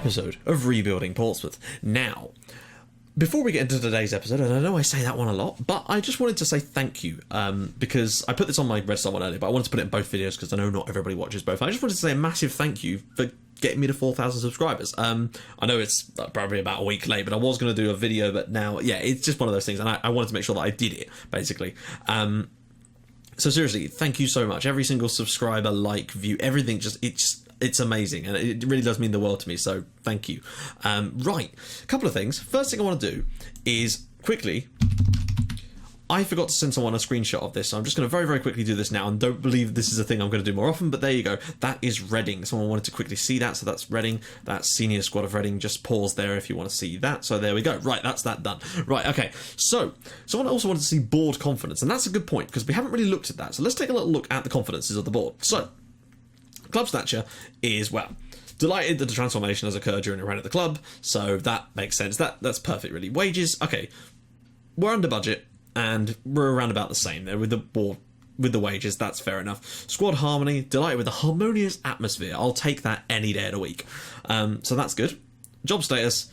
episode of Rebuilding Portsmouth. Now, before we get into today's episode, and I know I say that one a lot, but I just wanted to say thank you, because I put this on my Red Star one earlier, but I wanted to put it in both videos because I know not everybody watches both. I just wanted to say a massive thank you for getting me to 4,000 subscribers. I know it's probably about a week late, but I was going to do a video, but now, yeah, it's just one of those things, and I wanted to make sure that I did it, basically. So seriously, thank you so much. Every single subscriber, like, view, everything, it's amazing, and it really does mean the world to me, so thank you. Right, a couple of things. First thing I want to do is, quickly, I forgot to send someone a screenshot of this, so I'm just going to very, very quickly do this now, and don't believe this is a thing I'm going to do more often, but there you go. That is Reading. Someone wanted to quickly see that, so that's Reading. That's Senior Squad of Reading. Just pause there if you want to see that. So there we go. Right, that's that done. Right, okay. So, someone also wanted to see board confidence, and that's a good point, because we haven't really looked at that. So let's take a little look at the confidences of the board. So, club stature is, well, delighted that the transformation has occurred during a run at the club, so that makes sense. That's perfect, really. Wages, okay, we're under budget, and we're around about the same there with the board, with the wages. That's fair enough. Squad harmony, delighted with the harmonious atmosphere. I'll take that any day of the week. So that's good. Job status,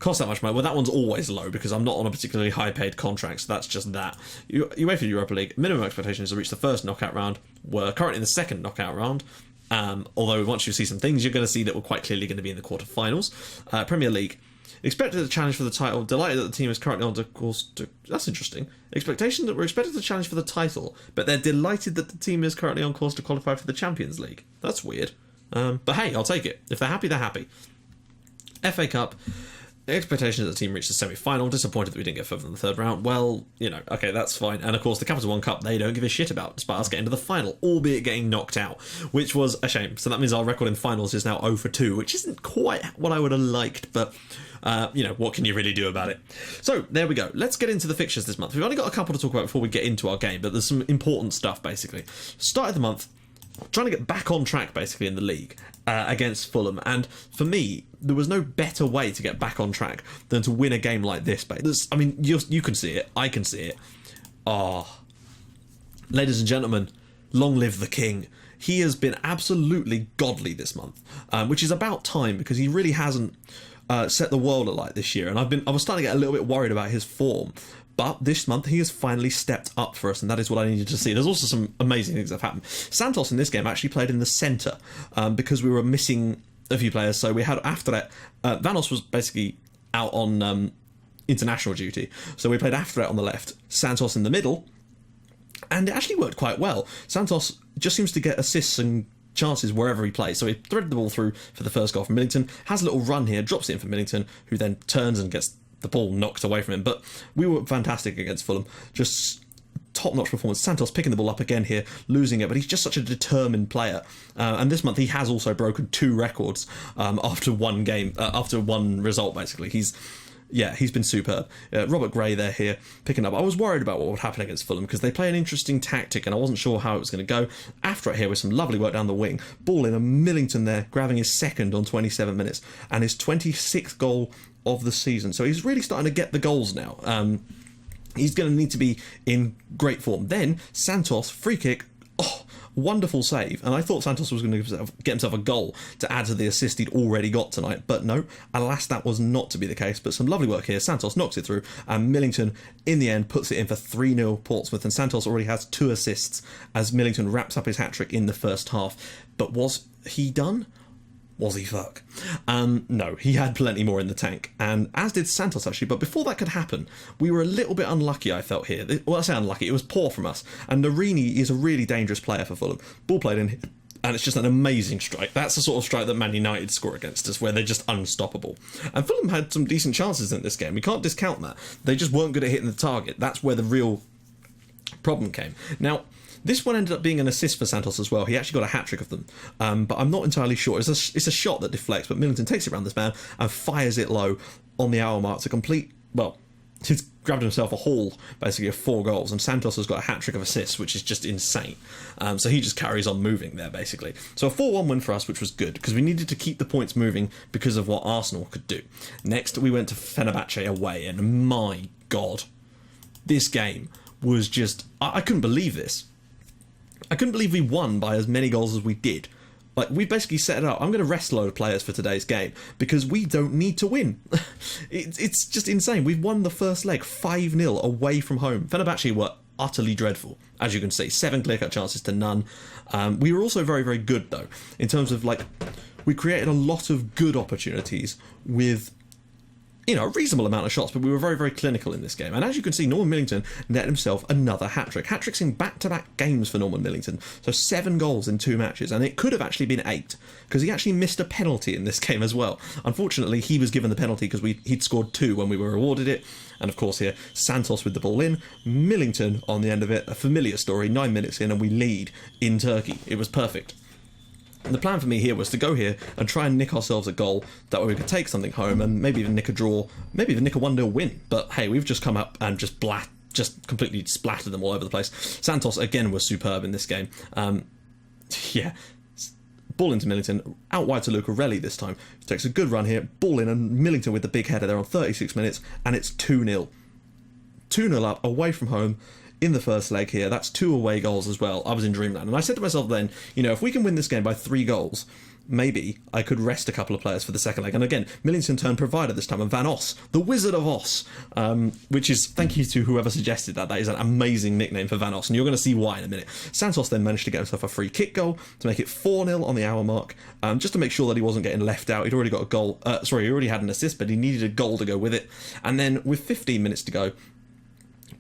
cost that much money. Well, that one's always low because I'm not on a particularly high-paid contract, so that's just that. UEFA Europa League, minimum expectations to reach the first knockout round. We're currently in the second knockout round. Although once you see some things, you're going to see that we're quite clearly going to be in the quarterfinals. Premier League, expected to challenge for the title. Delighted that the team is currently on course to... That's interesting. Expectation that we're expected to challenge for the title, but they're delighted that the team is currently on course to qualify for the Champions League. That's weird. But hey, I'll take it. If they're happy, they're happy. FA Cup. The expectation that the team reached the semi-final. Disappointed that we didn't get further than the third round. Well, you know, okay, that's fine. And of course, the Capital One Cup, they don't give a shit about, despite us getting to the final, albeit getting knocked out, which was a shame. So that means our record in finals is now 0-2, which isn't quite what I would have liked, but, you know, what can you really do about it? So, there we go. Let's get into the fixtures this month. We've only got a couple to talk about before we get into our game, but there's some important stuff, basically. Start of the month, trying to get back on track, basically, in the league against Fulham. And for me, there was no better way to get back on track than to win a game like this. I mean, you can see it. I can see it. Oh, ladies and gentlemen, long live the king. He has been absolutely godly this month, which is about time because he really hasn't set the world alight this year. And I was starting to get a little bit worried about his form. But this month, he has finally stepped up for us, and that is what I needed to see. There's also some amazing things that have happened. Santos in this game actually played in the centre because we were missing a few players. So we had, after that, Vanos was basically out on international duty. So we played after that on the left, Santos in the middle, and it actually worked quite well. Santos just seems to get assists and chances wherever he plays. So he threaded the ball through for the first goal from Millington, has a little run here, drops it in for Millington, who then turns and gets the ball knocked away from him. But we were fantastic against Fulham. Just top-notch performance. Santos picking the ball up again here, losing it, but he's just such a determined player. And this month he has also broken 2 records after one game, after one result, basically. He's been superb. Robert Gray there here, picking up. I was worried about what would happen against Fulham because they play an interesting tactic and I wasn't sure how it was going to go. After it here with some lovely work down the wing. Ball in, a Millington there, grabbing his second on 27 minutes and his 26th goal of the season. So he's really starting to get the goals now. He's going to need to be in great form. Then Santos, free kick, wonderful save. And I thought Santos was going to get himself a goal to add to the assist he'd already got tonight. But no, alas, that was not to be the case. But some lovely work here. Santos knocks it through and Millington, in the end, puts it in for 3-0 Portsmouth. And Santos already has 2 assists as Millington wraps up his hat-trick in the first half. But was he done? Was he fuck? No, he had plenty more in the tank, and as did Santos actually, but before that could happen, we were a little bit unlucky, I felt here. Well, I say unlucky, it was poor from us, and Narini is a really dangerous player for Fulham. Ball played in, and it's just an amazing strike. That's the sort of strike that Man United score against us, where they're just unstoppable. And Fulham had some decent chances in this game, we can't discount that. They just weren't good at hitting the target. That's where the real problem came. Now, this one ended up being an assist for Santos as well. He actually got a hat-trick of them, but I'm not entirely sure. It's a shot that deflects, but Millington takes it around this man and fires it low on the hour mark to complete, well, he's grabbed himself a haul, basically, of 4 goals, and Santos has got a hat-trick of assists, which is just insane. So he just carries on moving there, basically. So a 4-1 win for us, which was good, because we needed to keep the points moving because of what Arsenal could do. Next, we went to Fenerbahce away, and my God, this game was just... I couldn't believe this. I couldn't believe we won by as many goals as we did Like, we basically set it up. I'm going to rest a load of players for today's game because we don't need to win. It's just insane. We've won the first leg 5-0 away from home. Fenerbahce were utterly dreadful, as you can see. 7 clear-cut chances to none. We were also very, very good, though, in terms of, like, we created a lot of good opportunities with, you know, a reasonable amount of shots, but we were very, very clinical in this game. And as you can see, Norman Millington net himself another hat-trick. Hat-tricks in back-to-back games for Norman Millington. So 7 goals in 2 matches, and it could have actually been 8, because he actually missed a penalty in this game as well. Unfortunately, he was given the penalty because he'd scored 2 when we were awarded it. And of course here, Santos with the ball in, Millington on the end of it. A familiar story, 9 minutes in, and we lead in Turkey. It was perfect. And the plan for me here was to go here and try and nick ourselves a goal. That way we could take something home and maybe even nick a draw, maybe even nick a 1-0 win. But hey, we've just come up and just completely splattered them all over the place. Santos, again, was superb in this game. Yeah, ball into Millington, out wide to Lucarelli this time. He takes a good run here, ball in, and Millington with the big header there on 36 minutes, and it's 2-0. 2-0 up, away from home. In the first leg here, that's 2 away goals as well. I was in dreamland, and I said to myself then, you know, if we can win this game by 3 goals, maybe I could rest a couple of players for the second leg. And again, Millington turned provider this time, and Van Os, the Wizard of Os, which is, thank you to whoever suggested that. That is an amazing nickname for Van Os, and you're going to see why in a minute. Santos then managed to get himself a free kick goal to make it 4-0 on the hour mark, just to make sure that he wasn't getting left out. He'd already got a goal, he already had an assist, but he needed a goal to go with it. And then with 15 minutes to go,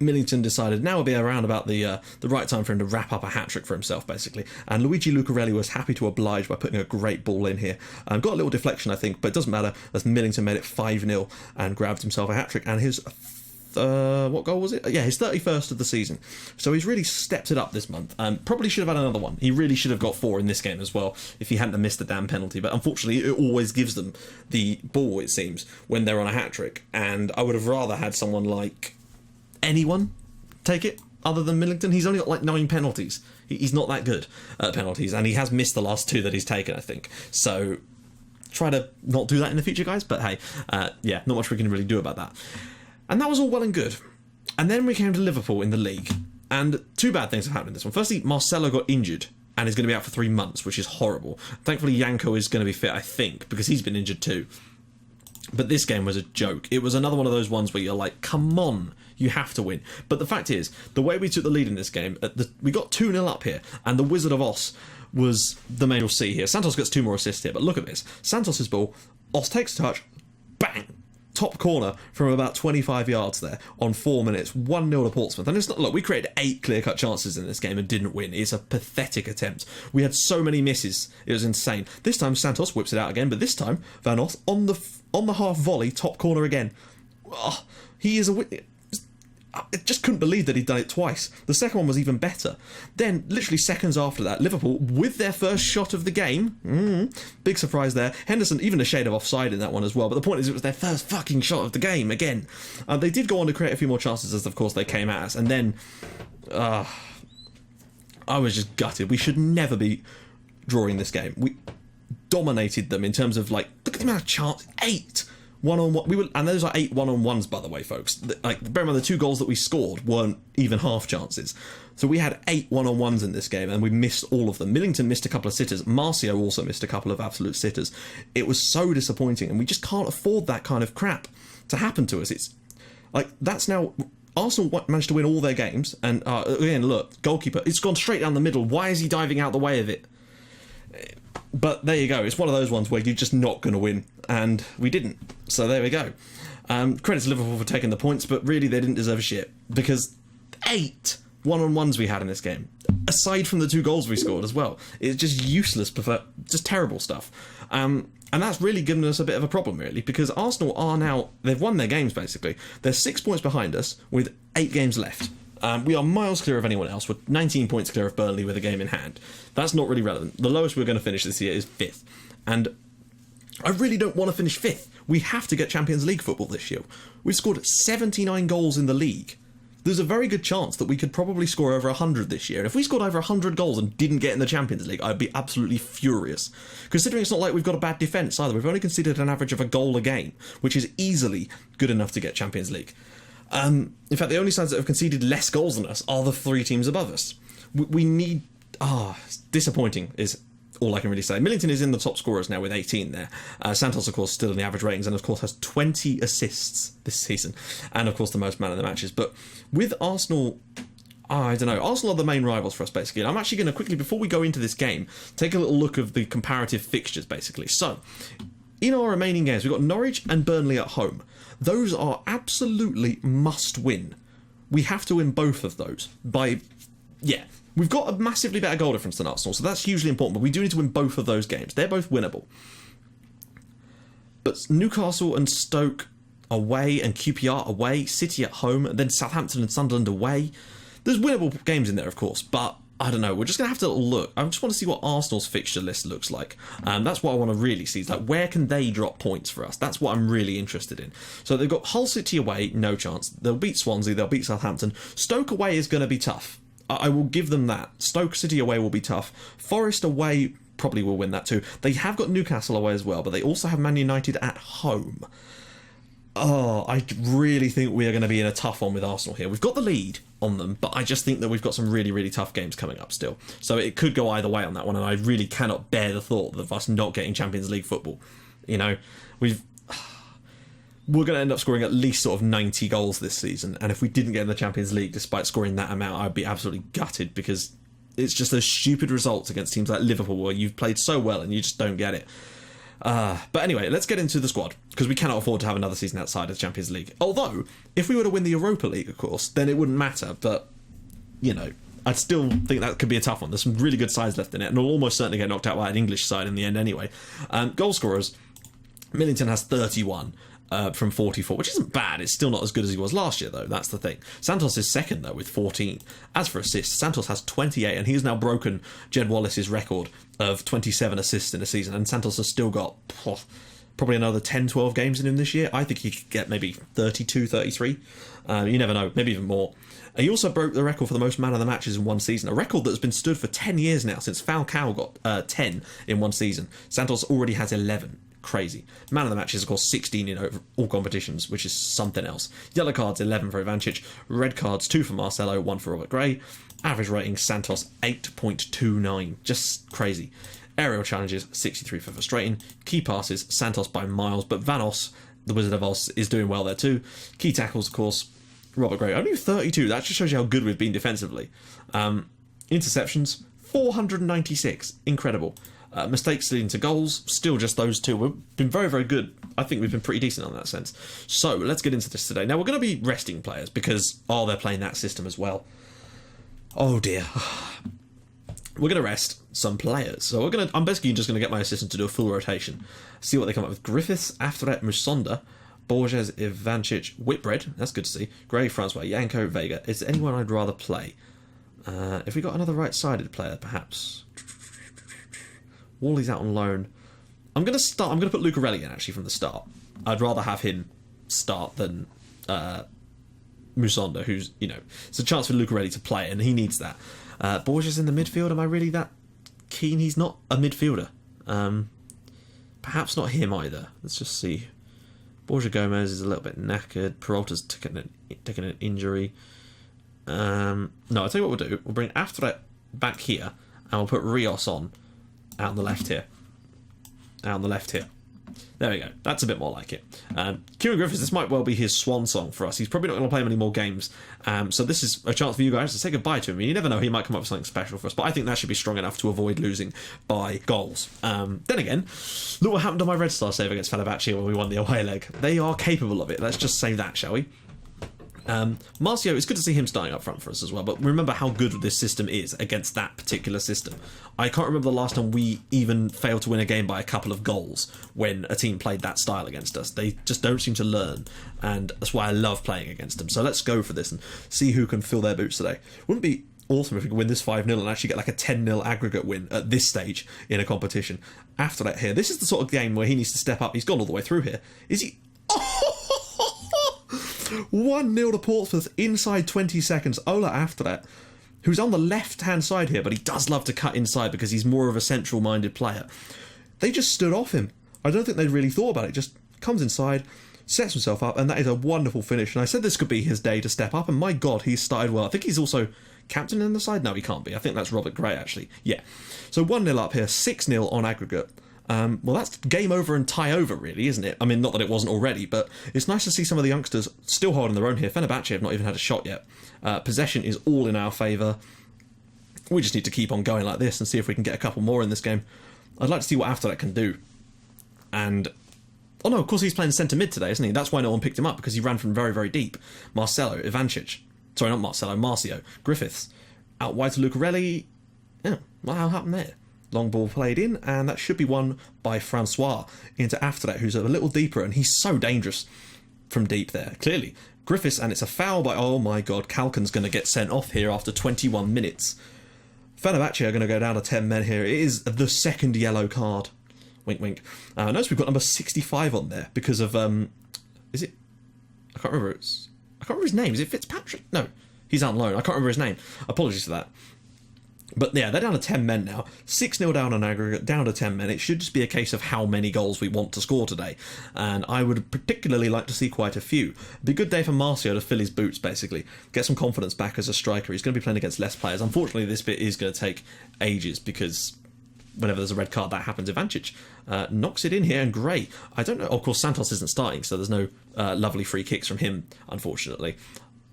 Millington decided now would be around about the right time for him to wrap up a hat-trick for himself, basically. And Luigi Lucarelli was happy to oblige by putting a great ball in here. Got a little deflection, I think, but it doesn't matter, as Millington made it 5-0 and grabbed himself a hat-trick. And his, what goal was it? Yeah, his 31st of the season. So he's really stepped it up this month. Probably should have had another one. He really should have got 4 in this game as well, if he hadn't have missed the damn penalty. But unfortunately, it always gives them the ball, it seems, when they're on a hat-trick. And I would have rather had someone like anyone take it other than Millington. He's only got like 9 penalties. He's not that good at penalties, and he has missed the last 2 that he's taken, I think. So try to not do that in the future, guys. But hey, yeah, not much we can really do about that. And that was all well and good. And then we came to Liverpool in the league, and 2 bad things have happened in this one. Firstly, Marcelo got injured and is going to be out for 3 months, which is horrible. Thankfully, Yanko is going to be fit, I think, because he's been injured too. But this game was a joke. It was another one of those ones where you're like, come on, you have to win. But the fact is, the way we took the lead in this game, we got 2-0 up here, and the Wizard of Os was the main you'll see here. Santos gets 2 more assists here, but look at this. Santos' ball, Os takes a touch, bang, top corner from about 25 yards there on 4 minutes, 1-0 to Portsmouth. And it's not, look, we created 8 clear-cut chances in this game and didn't win. It's a pathetic attempt. We had so many misses. It was insane. This time Santos whips it out again, but this time Van Os on the half volley, top corner again. Oh, he is I just couldn't believe that he'd done it twice. The second one was even better. Then, literally seconds after that, Liverpool, with their first shot of the game, big surprise there. Henderson, even a shade of offside in that one as well, but the point is it was their first fucking shot of the game, again. They did go on to create a few more chances as, of course, they came at us, and then, I was just gutted. We should never be drawing this game. We dominated them in terms of, like, look at the amount of chance, 8 1-on-1, and those are 8 1-on-1s, by the way, folks. Like, bear in mind, the 2 goals that we scored weren't even half chances. So we had 8 1-on-1s in this game, and we missed all of them. Millington missed a couple of sitters. Marcio also missed a couple of absolute sitters. It was so disappointing, and we just can't afford that kind of crap to happen to us. It's like, that's now... Arsenal managed to win all their games, and again, look, goalkeeper, it's gone straight down the middle. Why is he diving out the way of it? But there you go. It's one of those ones where you're just not going to win, and we didn't. So there we go. Credit to Liverpool for taking the points, but really they didn't deserve a shit, because 8 1-on-1s we had in this game, aside from the 2 goals we scored as well. It's just useless, just terrible stuff. And that's really given us a bit of a problem, really, because Arsenal are now, they've won their games, basically. They're 6 points behind us with 8 games left. We are miles clear of anyone else. We're 19 points clear of Burnley with a game in hand. That's not really relevant. The lowest we're going to finish this year is 5th. And I really don't want to finish 5th. We have to get Champions League football this year. We've scored 79 goals in the league. There's a very good chance that we could probably score over 100 this year. And if we scored over 100 goals and didn't get in the Champions League, I'd be absolutely furious. Considering it's not like we've got a bad defence either. We've only conceded an average of a goal a game, which is easily good enough to get Champions League. In fact, the only sides that have conceded less goals than us are the 3 teams above us. We need... it's disappointing is all I can really say. Millington is in the top scorers now with 18 there. Santos, of course, still in the average ratings, and of course has 20 assists this season, and of course the most man of the matches. But with Arsenal, I don't know. Arsenal are the main rivals for us, basically. And I'm actually going to quickly, before we go into this game, take a little look of the comparative fixtures, basically. So, in our remaining games, we've got Norwich and Burnley at home. Those are absolutely must win. We have to win both of those by... Yeah, we've got a massively better goal difference than Arsenal, so that's hugely important, but we do need to win both of those games. They're both winnable. But Newcastle and Stoke away, and QPR away, City at home, and then Southampton and Sunderland away. There's winnable games in there, of course, but I don't know. We're just going to have to look. I just want to see what Arsenal's fixture list looks like. That's what I want to really see. Is like, where can they drop points for us? That's what I'm really interested in. So they've got Hull City away, no chance. They'll beat Swansea, they'll beat Southampton. Stoke away is going to be tough. I will give them that. Stoke City away will be tough. Forest away probably will win that too. They have got Newcastle away as well, but they also have Man United at home. Oh, I really think we are going to be in a tough one with Arsenal here. We've got the lead on them, but I just think that we've got some really, really tough games coming up still. So it could go either way on that one, and I really cannot bear the thought of us not getting Champions League football. You know, we're going to end up scoring at least sort of 90 goals this season, and if we didn't get in the Champions League despite scoring that amount, I'd be absolutely gutted, because it's just those stupid results against teams like Liverpool where you've played so well and you just don't get it. But anyway, let's get into the squad, because we cannot afford to have another season outside of the Champions League. Although, if we were to win the Europa League, of course, then it wouldn't matter. But, you know, I still think that could be a tough one. There's some really good sides left in it, and we'll almost certainly get knocked out by an English side in the end anyway. Goal scorers, Millington has 31 from 44, which isn't bad. It's still not as good as he was last year, though. That's the thing. Santos is second, though, with 14. As for assists, Santos has 28, and he's now broken Jed Wallace's record of 27 assists in a season, and Santos has still got probably another 10, 12 games in him this year. I think he could get maybe 32, 33. You never know, maybe even more. He also broke the record for the most man of the matches in one season, a record that's been stood for 10 years now, since Falcao got 10 in one season. Santos already has 11. Crazy. Man of the match is, of course, 16 in all competitions, which is something else. Yellow cards, 11 for Ivancic. Red cards, 2 for Marcelo, 1 for Robert Gray. Average rating, Santos, 8.29. Just crazy. Aerial challenges, 63 for Verstraeten. Key passes, Santos by miles, but Vanos, the Wizard of Oz, is doing well there too. Key tackles, of course, Robert Gray, only 32. That just shows you how good we've been defensively. Interceptions, 496. Incredible. Mistakes leading to goals, still just those two. We've been very, very good. I think we've been pretty decent on that sense. So, let's get into this today. Now, we're going to be resting players because, they're playing that system as well. Oh, dear. We're going to rest some players. So, I'm basically just going to get my assistant to do a full rotation. See what they come up with. Griffiths, Afterret, Musonda, Borges, Ivancic, Whitbread. That's good to see. Gray, Francois, Yanko, Vega. Is there anyone I'd rather play? If we got another right-sided player, perhaps... Wally's out on loan. I'm going to put Lucarelli in, actually, from the start. I'd rather have him start than Musonda, who's, it's a chance for Lucarelli to play, and he needs that. Borges in the midfield, am I really that keen? He's not a midfielder. Perhaps not him either. Let's just see. Borja Gomez is a little bit knackered. Peralta's taken an injury. No, I'll tell you what we'll do. We'll bring Afterret back here, and we'll put Rios on. Out on the left here. There we go. That's a bit more like it. Kieran Griffiths, this might well be his swan song for us. He's probably not going to play many more games. So this is a chance for you guys to say goodbye to him. You never know, he might come up with something special for us. But I think that should be strong enough to avoid losing by goals. Then again, look what happened to my Red Star save against Fenerbahce when we won the away leg. They are capable of it. Let's just say that, shall we? Marcio, it's good to see him starting up front for us as well, but remember how good this system is against that particular system. I can't remember the last time we even failed to win a game by a couple of goals when a team played that style against us. They just don't seem to learn, and that's why I love playing against them. So let's go for this and see who can fill their boots today. Wouldn't it be awesome if we could win this 5-0 and actually get like a 10-0 aggregate win at this stage in a competition? After that here, this is the sort of game where he needs to step up. He's gone all the way through here. Is he... 1-0 to Portsmouth inside 20 seconds. Ola Afterret, who's on the left-hand side here, but he does love to cut inside because he's more of a central-minded player. They just stood off him. I don't think they really thought about it. Just comes inside, sets himself up, and that is a wonderful finish. And I said this could be his day to step up, and my God, he's started well. I think he's also captain in the side? No, he can't be. I think that's Robert Gray, actually. Yeah. So 1-0 up here, 6-0 on aggregate. Well, that's game over and tie over, really, isn't it? I mean, not that it wasn't already, but it's nice to see some of the youngsters still holding their own here. Fenerbahce have not even had a shot yet. Possession is all in our favour. We just need to keep on going like this and see if we can get a couple more in this game. I'd like to see what Afterlight can do. And... oh no, of course he's playing centre mid today, isn't he? That's why no one picked him up, because he ran from very, very deep. Marcelo, Ivancic. Sorry, not Marcelo, Marcio. Griffiths. Out wide to Lucarelli. Yeah, what happened there? Long ball played in, and that should be won by Francois into Afterlight, who's a little deeper, and he's so dangerous from deep there, clearly. Griffiths, and it's a foul by... oh my god, Kalkin's going to get sent off here after 21 minutes. Fenerbahce are going to go down to 10 men here. It is the second yellow card. Wink, wink. Notice we've got number 65 on there because of... is it... I can't remember his name. Is it Fitzpatrick? No, he's on loan. I can't remember his name. Apologies for that. But yeah, they're down to 10 men now. 6-0 down on aggregate, down to 10 men. It should just be a case of how many goals we want to score today. And I would particularly like to see quite a few. It'd be a good day for Marcio to fill his boots, basically. Get some confidence back as a striker. He's going to be playing against less players. Unfortunately, this bit is going to take ages because... whenever there's a red card, that happens. Ivancic knocks it in here, and Gray. I don't know. Of course, Santos isn't starting, so there's no lovely free kicks from him, unfortunately.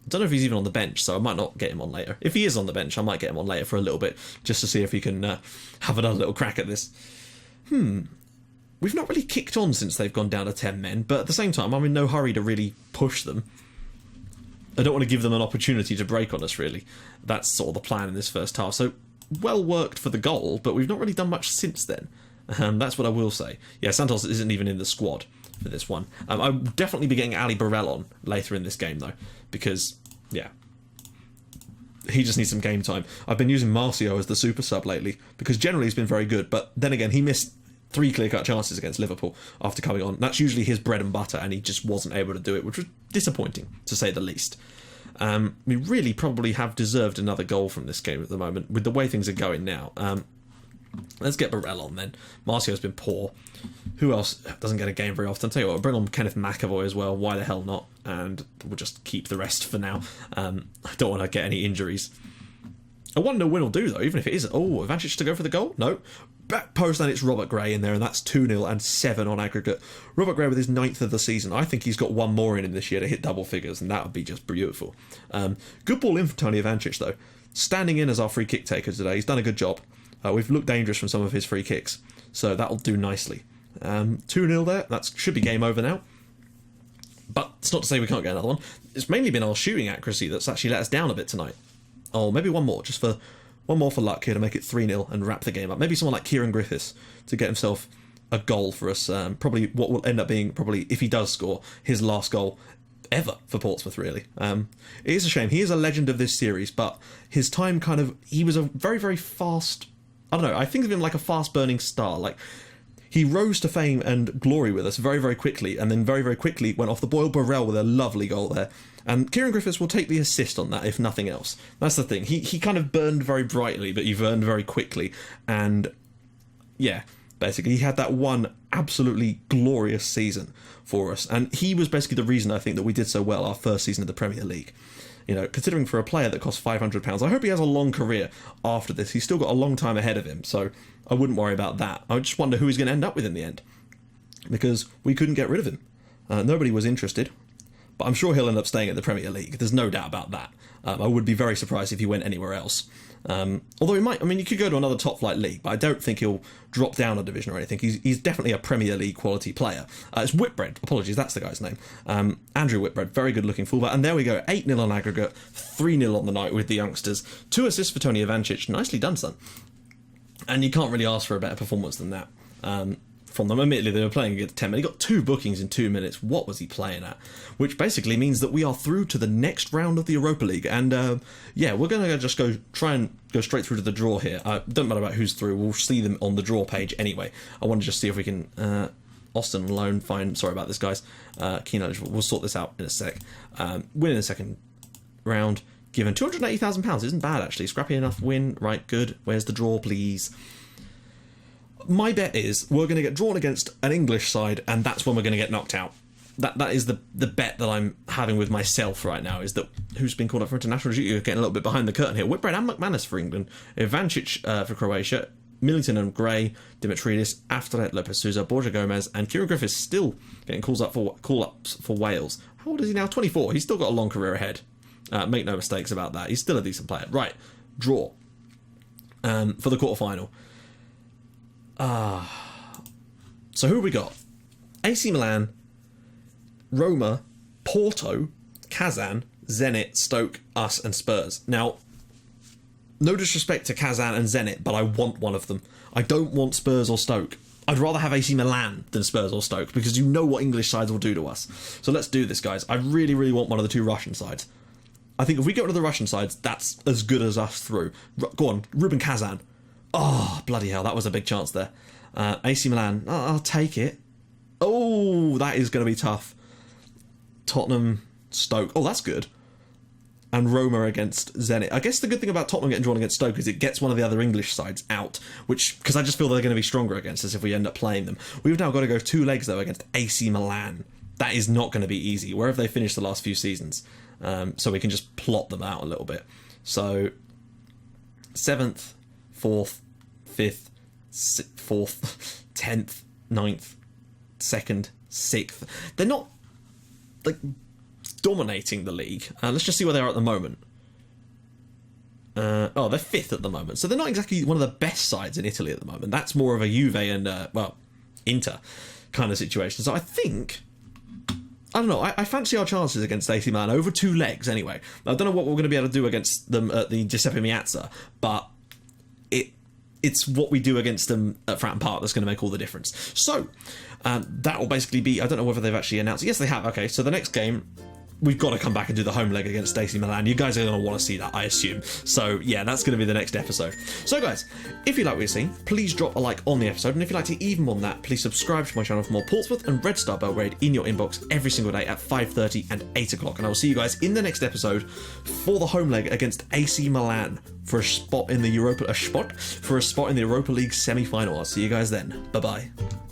I don't know if he's even on the bench, so I might not get him on later. If he is on the bench, I might get him on later for a little bit, just to see if he can have another little crack at this. We've not really kicked on since they've gone down to 10 men, but at the same time, I'm in no hurry to really push them. I don't want to give them an opportunity to break on us, really. That's sort of the plan in this first half. So, well worked for the goal, but we've not really done much since then. That's what I will say. Yeah, Santos isn't even in the squad for this one. I'll definitely be getting Ali Burrell on later in this game, though, because, yeah, he just needs some game time. I've been using Marcio as the super sub lately, because generally he's been very good, but then again, he missed 3 clear-cut chances against Liverpool after coming on. That's usually his bread and butter, and he just wasn't able to do it, which was disappointing, to say the least. We really probably have deserved another goal from this game at the moment, with the way things are going now. Let's get Burrell on then. Marcio's been poor. Who else doesn't get a game very often? I'll tell you what, I'll bring on Kenneth McAvoy as well. Why the hell not? And we'll just keep the rest for now. I don't want to get any injuries. A 1-0 win will do, though, even if it is... oh, Ivancic to go for the goal? No. Back post, and it's Robert Gray in there, and that's 2-0 and 7 on aggregate. Robert Gray with his 9th of the season. I think he's got one more in him this year to hit double figures, and that would be just beautiful. Good ball in from Tony Ivancic, though. Standing in as our free kick taker today. He's done a good job. We've looked dangerous from some of his free kicks, so that'll do nicely. 2-0 there. That should be game over now. But it's not to say we can't get another one. It's mainly been our shooting accuracy that's actually let us down a bit tonight. Oh, maybe one more, just for... one more for luck here to make it 3-0 and wrap the game up. Maybe someone like Kieran Griffiths to get himself a goal for us. Probably what will end up being, probably, if he does score, his last goal ever for Portsmouth, really. It is a shame. He is a legend of this series, but his time kind of... he was a very, very fast... I don't know, I think of him like a fast-burning star. Like, he rose to fame and glory with us very, very quickly, and then very, very quickly went off the boil. Burrell with a lovely goal there. And Kieran Griffiths will take the assist on that, if nothing else. That's the thing. He kind of burned very brightly, but he burned very quickly. And, yeah, basically, he had that one absolutely glorious season for us. And he was basically the reason, I think, that we did so well our first season of the Premier League. You know, considering for a player that costs £500, I hope he has a long career after this. He's still got a long time ahead of him, so I wouldn't worry about that. I just wonder who he's going to end up with in the end, because we couldn't get rid of him. Nobody was interested, but I'm sure he'll end up staying at the Premier League. There's no doubt about that. I would be very surprised if he went anywhere else. Although he might, I mean, you could go to another top flight league, but I don't think he'll drop down a division or anything. He's definitely a Premier League quality player. It's Whitbread, apologies, that's the guy's name. Andrew Whitbread, very good looking fullback. And there we go, 8-0 on aggregate, 3-0 on the night with the youngsters. 2 assists for Tony Ivancic, nicely done, son. And you can't really ask for a better performance than that. From them. Admittedly, they were playing against 10 men. He got 2 bookings in 2 minutes. What was he playing at? Which basically means that we are through to the next round of the Europa League. And, yeah, we're going to just try and go straight through to the draw here. Don't matter about who's through. We'll see them on the draw page anyway. I want to just see if we can... Austin alone, fine. Sorry about this, guys. Keen eligible. We'll sort this out in a sec. Win in the second round. Given £280,000. Isn't bad, actually. Scrappy enough win. Right, good. Where's the draw, please? My bet is we're going to get drawn against an English side, and that's when we're going to get knocked out. that is the bet that I'm having with myself right now, is that who's been called up for international duty. You're getting a little bit behind the curtain here. Whitbread and McManus for England, Ivancic for Croatia, Millington and Gray, Dimitridis, Afterlet, Lopez Souza, Borja Gomez, and Kieran Griffiths still getting call-ups for Wales. How old is he now? 24. He's still got a long career ahead. Make no mistakes about that. He's still a decent player. Right, draw for the quarterfinal. So who have we got? AC Milan, Roma, Porto, Kazan, Zenit, Stoke, us, and Spurs. Now, no disrespect to Kazan and Zenit, but I want one of them. I don't want Spurs or Stoke. I'd rather have AC Milan than Spurs or Stoke, because you know what English sides will do to us. So let's do this, guys. I really, really want one of the two Russian sides. I think if we get rid of the Russian sides, that's as good as us through. Go on, Rubin Kazan. Oh, bloody hell, that was a big chance there. AC Milan, I'll take it. Oh, that is going to be tough. Tottenham, Stoke. Oh, that's good. And Roma against Zenit. I guess the good thing about Tottenham getting drawn against Stoke is it gets one of the other English sides out, because I just feel they're going to be stronger against us if we end up playing them. We've now got to go 2 legs, though, against AC Milan. That is not going to be easy, wherever they finished the last few seasons. So we can just plot them out a little bit. So, 7th, 4th, 5th, 4th, 10th, 9th, 2nd, 6th. They're not, like, dominating the league. Let's just see where they are at the moment. They're 5th at the moment. So they're not exactly one of the best sides in Italy at the moment. That's more of a Juve and, Inter kind of situation. So I think, I don't know, I fancy our chances against AC Milan over 2 legs anyway. I don't know what we're going to be able to do against them at the Giuseppe Meazza, but it's what we do against them at Fratton Park that's going to make all the difference. So, that will basically be, I don't know whether they've actually announced it. Yes, they have. Okay, so the next game, we've got to come back and do the home leg against AC Milan. You guys are going to want to see that, I assume. So, yeah, that's going to be the next episode. So, guys, if you like what you're seeing, please drop a like on the episode. And if you'd like to even more than that, please subscribe to my channel for more Portsmouth and Red Star Belgrade in your inbox every single day at 5:30 and 8 o'clock. And I will see you guys in the next episode for the home leg against AC Milan for a spot in the Europa League semi-final. I'll see you guys then. Bye-bye.